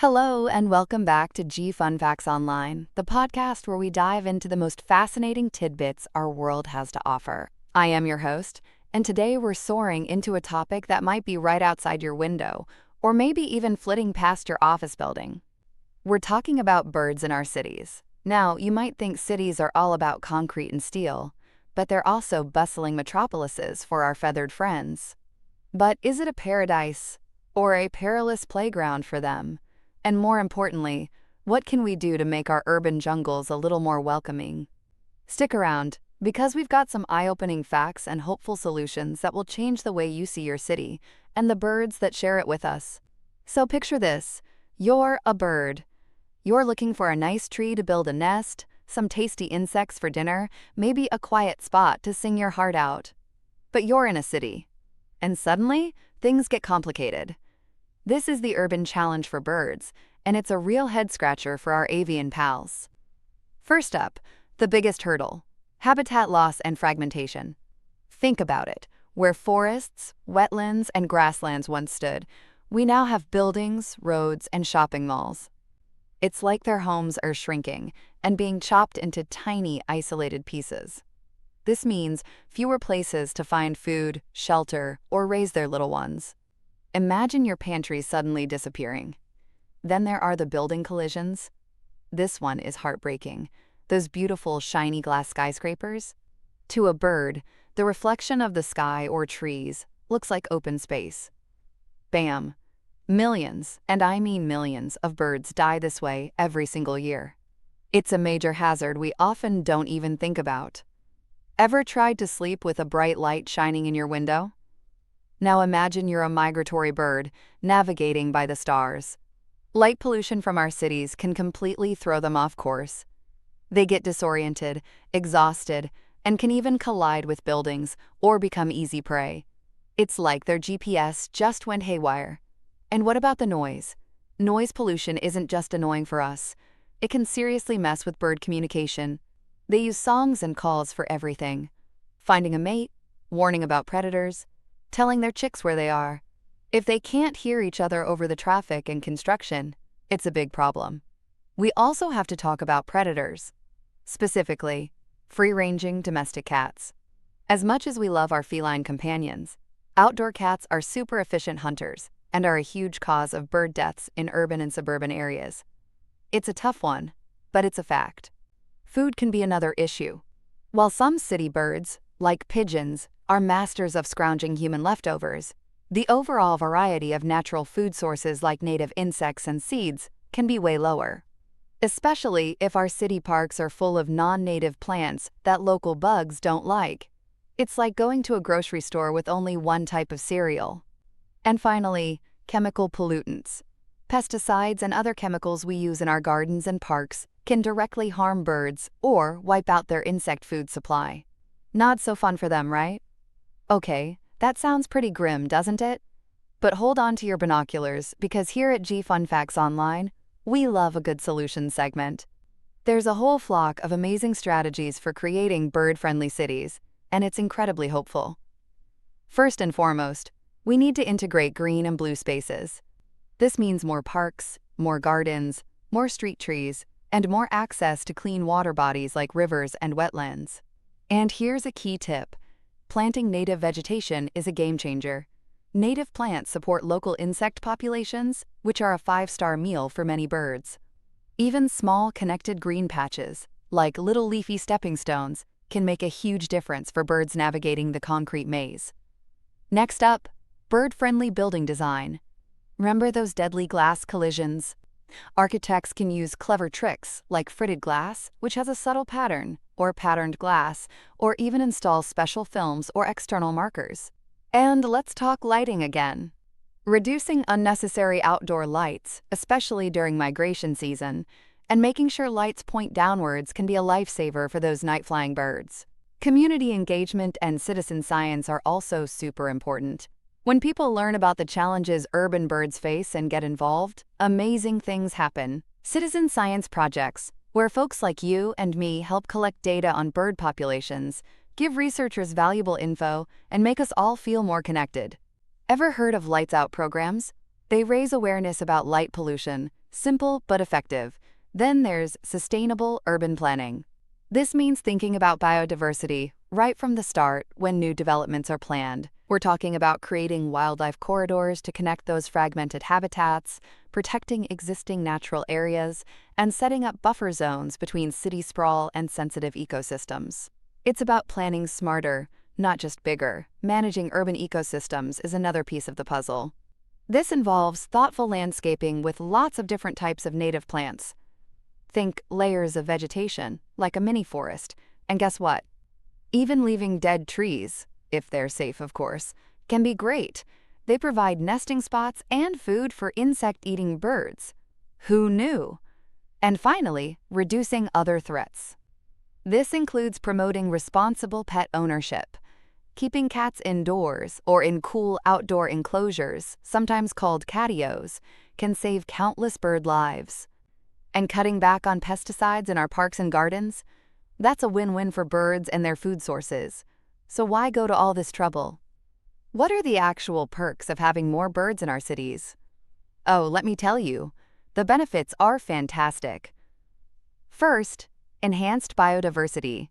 Hello, and welcome back to G Fun Facts Online, the podcast where we dive into the most fascinating tidbits our world has to offer. I am your host, and today we're soaring into a topic that might be right outside your window, or maybe even flitting past your office building. We're talking about birds in our cities. Now, you might think cities are all about concrete and steel, but they're also bustling metropolises for our feathered friends. But is it a paradise or a perilous playground for them? And more importantly, what can we do to make our urban jungles a little more welcoming? Stick around, because we've got some eye-opening facts and hopeful solutions that will change the way you see your city and the birds that share it with us. So picture this. You're a bird. You're looking for a nice tree to build a nest, some tasty insects for dinner, maybe a quiet spot to sing your heart out. But you're in a city. And suddenly, things get complicated. This is the urban challenge for birds, and it's a real head-scratcher for our avian pals. First up, the biggest hurdle: habitat loss and fragmentation. Think about it. Where forests, wetlands, and grasslands once stood, we now have buildings, roads, and shopping malls. It's like their homes are shrinking and being chopped into tiny, isolated pieces. This means fewer places to find food, shelter, or raise their little ones. Imagine your pantry suddenly disappearing. Then there are the building collisions. This one is heartbreaking. Those beautiful, shiny glass skyscrapers. To a bird, the reflection of the sky or trees looks like open space. Bam! Millions, and I mean millions, of birds die this way every single year. It's a major hazard we often don't even think about. Ever tried to sleep with a bright light shining in your window? Now imagine you're a migratory bird, navigating by the stars. Light pollution from our cities can completely throw them off course. They get disoriented, exhausted, and can even collide with buildings or become easy prey. It's like their GPS just went haywire. And what about the noise? Noise pollution isn't just annoying for us. It can seriously mess with bird communication. They use songs and calls for everything: finding a mate, warning about predators, telling their chicks where they are. If they can't hear each other over the traffic and construction, it's a big problem. We also have to talk about predators, specifically free-ranging domestic cats. As much as we love our feline companions, outdoor cats are super efficient hunters and are a huge cause of bird deaths in urban and suburban areas. It's a tough one, but it's a fact. Food can be another issue. While some city birds, like pigeons, are masters of scrounging human leftovers, the overall variety of natural food sources like native insects and seeds can be way lower. Especially if our city parks are full of non-native plants that local bugs don't like. It's like going to a grocery store with only one type of cereal. And finally, chemical pollutants. Pesticides and other chemicals we use in our gardens and parks can directly harm birds or wipe out their insect food supply. Not so fun for them, right? Okay, that sounds pretty grim, doesn't it? But hold on to your binoculars, because here at G Fun Facts Online, we love a good solution segment. There's a whole flock of amazing strategies for creating bird-friendly cities, and it's incredibly hopeful. First and foremost, we need to integrate green and blue spaces. This means more parks, more gardens, more street trees, and more access to clean water bodies like rivers and wetlands. And here's a key tip. Planting native vegetation is a game changer. Native plants support local insect populations, which are a five-star meal for many birds. Even small connected green patches, like little leafy stepping stones, can make a huge difference for birds navigating the concrete maze. Next up, bird-friendly building design. Remember those deadly glass collisions? Architects can use clever tricks like fritted glass, which has a subtle pattern, or patterned glass, or even install special films or external markers. And let's talk lighting again. Reducing unnecessary outdoor lights, especially during migration season, and making sure lights point downwards can be a lifesaver for those night-flying birds. Community engagement and citizen science are also super important. When people learn about the challenges urban birds face and get involved, amazing things happen. Citizen science projects, where folks like you and me help collect data on bird populations, give researchers valuable info, and make us all feel more connected. Ever heard of Lights Out programs? They raise awareness about light pollution, Simple but effective. Then there's sustainable urban planning. This means thinking about biodiversity right from the start when new developments are planned. We're talking about creating wildlife corridors to connect those fragmented habitats, protecting existing natural areas, and setting up buffer zones between city sprawl and sensitive ecosystems. It's about planning smarter, not just bigger. Managing urban ecosystems is another piece of the puzzle. This involves thoughtful landscaping with lots of different types of native plants. Think layers of vegetation, like a mini forest. And guess what? Even leaving dead trees, if they're safe of course, can be great. They provide nesting spots and food for insect-eating birds. Who knew? And finally, reducing other threats. This includes promoting responsible pet ownership. Keeping cats indoors or in cool outdoor enclosures, sometimes called catios, can save countless bird lives. And cutting back on pesticides in our parks and gardens? That's a win-win for birds and their food sources. So why go to all this trouble? What are the actual perks of having more birds in our cities? Oh, let me tell you, the benefits are fantastic. First, enhanced biodiversity.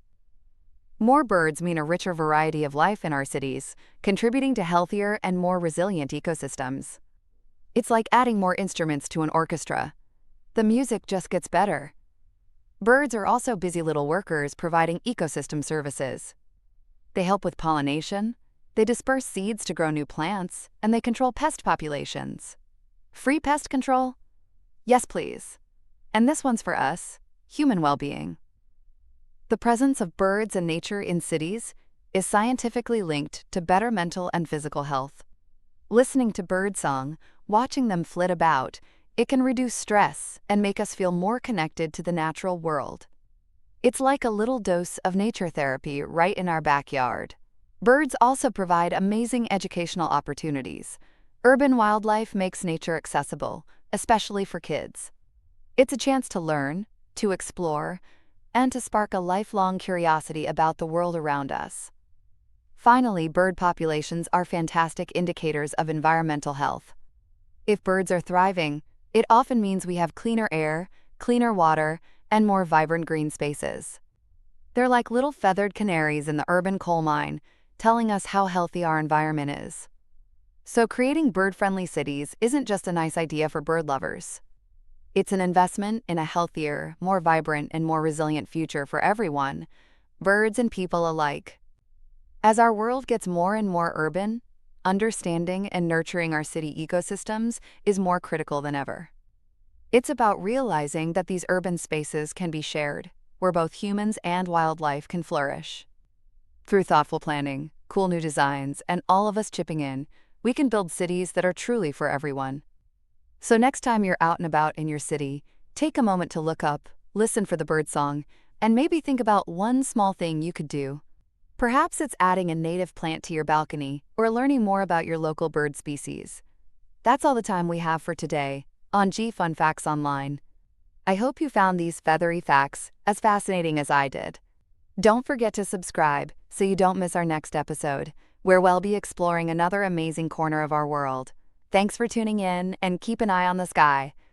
More birds mean a richer variety of life in our cities, contributing to healthier and more resilient ecosystems. It's like adding more instruments to an orchestra. The music just gets better. Birds are also busy little workers providing ecosystem services. They help with pollination, they disperse seeds to grow new plants, and they control pest populations. Free pest control? Yes, please. And this one's for us, human well-being. The presence of birds and nature in cities is scientifically linked to better mental and physical health. Listening to birdsong, watching them flit about, it can reduce stress and make us feel more connected to the natural world. It's like a little dose of nature therapy right in our backyard. Birds also provide amazing educational opportunities. Urban wildlife makes nature accessible, especially for kids. It's a chance to learn, to explore, and to spark a lifelong curiosity about the world around us. Finally, bird populations are fantastic indicators of environmental health. If birds are thriving, it often means we have cleaner air, cleaner water, and more vibrant green spaces. They're like little feathered canaries in the urban coal mine, telling us how healthy our environment is. So creating bird-friendly cities isn't just a nice idea for bird lovers. It's an investment in a healthier, more vibrant, and more resilient future for everyone, birds and people alike. As our world gets more and more urban, understanding and nurturing our city ecosystems is more critical than ever. It's about realizing that these urban spaces can be shared, where both humans and wildlife can flourish. Through thoughtful planning, cool new designs, and all of us chipping in, we can build cities that are truly for everyone. So next time you're out and about in your city, take a moment to look up, listen for the birdsong, and maybe think about one small thing you could do. Perhaps it's adding a native plant to your balcony or learning more about your local bird species. That's all the time we have for today on G Fun Facts Online. I hope you found these feathery facts as fascinating as I did. Don't forget to subscribe so you don't miss our next episode, where we'll be exploring another amazing corner of our world. Thanks for tuning in and keep an eye on the sky.